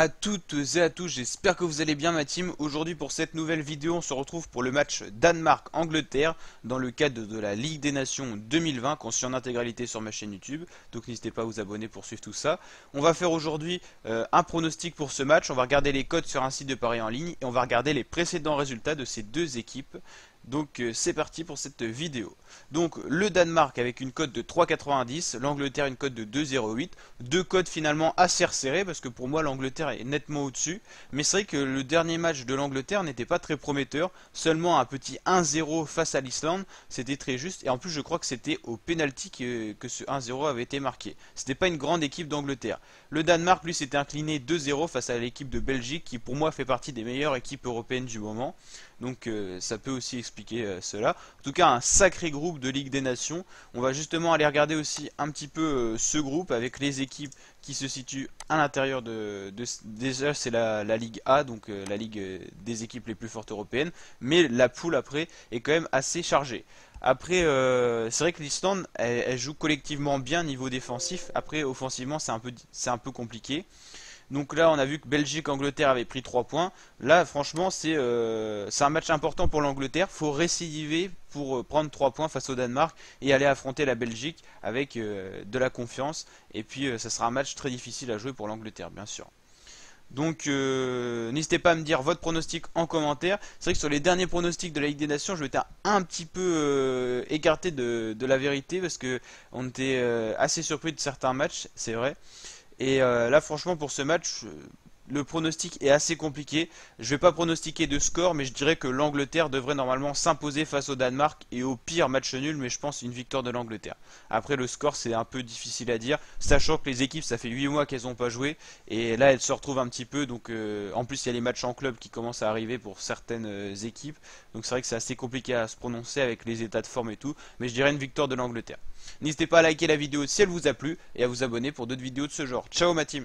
à toutes et à tous, j'espère que vous allez bien ma team. Aujourd'hui pour cette nouvelle vidéo, on se retrouve pour le match Danemark-Angleterre dans le cadre de la Ligue des Nations 2020 qu'on suit en intégralité sur ma chaîne YouTube. Donc n'hésitez pas à vous abonner pour suivre tout ça. On va faire aujourd'hui un pronostic pour ce match, on va regarder les codes sur un site de paris en ligne et on va regarder les précédents résultats de ces deux équipes. Donc c'est parti pour cette vidéo. Donc le Danemark avec une cote de 3,90, l'Angleterre une cote de 2,08. Deux cotes finalement assez resserrées parce que pour moi l'Angleterre est nettement au-dessus. Mais c'est vrai que le dernier match de l'Angleterre n'était pas très prometteur. Seulement un petit 1-0 face à l'Islande, c'était très juste. Et en plus je crois que c'était au penalty que ce 1-0 avait été marqué. C'était pas une grande équipe d'Angleterre. Le Danemark lui s'était incliné 2-0 face à l'équipe de Belgique qui pour moi fait partie des meilleures équipes européennes du moment. Donc ça peut aussi expliquer cela. En tout cas un sacré groupe de Ligue des Nations. On va justement aller regarder aussi un petit peu ce groupe avec les équipes qui se situent à l'intérieur déjà c'est la Ligue A, donc la Ligue des équipes les plus fortes européennes. Mais la poule après est quand même assez chargée. Après, c'est vrai que l'Islande, elle joue collectivement bien niveau défensif. Après, offensivement, c'est un peu compliqué. Donc là, on a vu que Belgique-Angleterre avait pris 3 points. Là, franchement, c'est un match important pour l'Angleterre. Il faut récidiver pour prendre 3 points face au Danemark et aller affronter la Belgique avec de la confiance. Et puis, ça sera un match très difficile à jouer pour l'Angleterre, bien sûr. Donc n'hésitez pas à me dire votre pronostic en commentaire. C'est vrai que sur les derniers pronostics de la Ligue des Nations, je m'étais un petit peu écarté de la vérité parce que on était assez surpris de certains matchs, c'est vrai. Et là, franchement, pour ce match, le pronostic est assez compliqué. Je vais pas pronostiquer de score, mais je dirais que l'Angleterre devrait normalement s'imposer face au Danemark et au pire match nul, mais je pense une victoire de l'Angleterre. Après, le score, c'est un peu difficile à dire, sachant que les équipes, ça fait 8 mois qu'elles n'ont pas joué, et là, elles se retrouvent un petit peu. Donc, en plus, il y a les matchs en club qui commencent à arriver pour certaines équipes. Donc, c'est vrai que c'est assez compliqué à se prononcer avec les états de forme et tout, mais je dirais une victoire de l'Angleterre. N'hésitez pas à liker la vidéo si elle vous a plu et à vous abonner pour d'autres vidéos de ce genre. Ciao ma team!